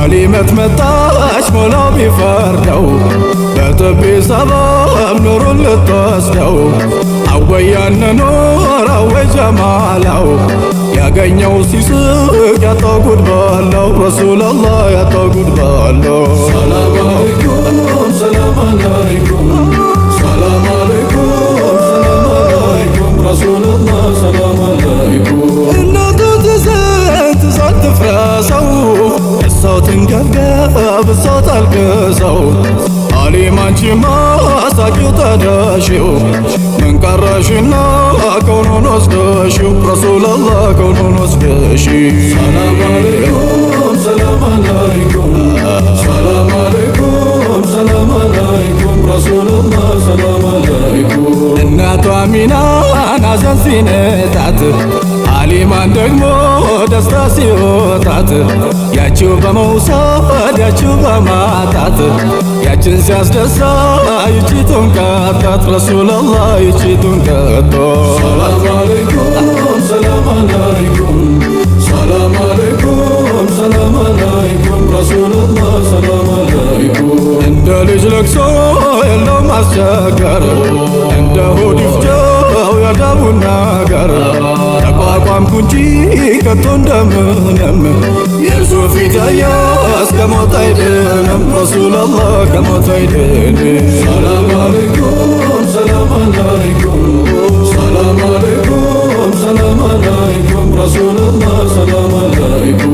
አሊመት መጣች ሞላው ቢፈርደው በጥቢ ሰበብ ኑሩን ልትወስደው አወያን ኑር አወይ ጀማላው ያገኘው ሲስቅ ያጣው ጉድ በለው ረሱላላህ ያጣው ጉድ በለው። ሰላም አለይኩም ሰላም አለይኩም ሰላም አለይኩም ሰላም አለይኩም ረሱላላህ ሰላም አለይኩም። እናቱ ትዘን ሳትፍረሰው እሷው ትንገብገብ እሷው ታልቅሰው አሊም አንቺማ ሳቂው ተደሺው ምን ቀረሽና ከውኑን ወስደሽው ረሱላላህ ከውኑን ወስደሽው። ሰላም አለይኩም ሰላም አለይኩም ሰላም አለይኩም ሰላም አለይኩም ረሱላላህ ሰላም አለይኩም። እናቷ አሚናን ሐዘን ሲነጣት አሊማን ደግሞ ደስታ ሲወጣት ያቺው በመውሰድ ያቺው በማጣት ያችን ሲያስደሳ ይቺቱን ቀጣት ረሱላላህ ይቺቱን ቀጦ። ሰላም አለይኩም ሰላም አለይኩም ሰላም አለይኩም ሰላም አለይኩም ረሱላላህ ሰላም አለይኩም። እንደ ልጅ ለቅሶ የለው ማስቸገር እንደ ሆድ ይፍጀው ያዳቡን ነገር ተቋቋምኩ እንጂ ከቶ እንደምንም የእርሱ ፊት ያየ እስከ ሞት አይድንም ረሱላላህ ከሞት አይድንም። ሰላም አለይኩም ሰላም አለይኩም ሰላም አለይኩም ሰላም አለይኩም ረሱላላህ ሰላም አለይኩም።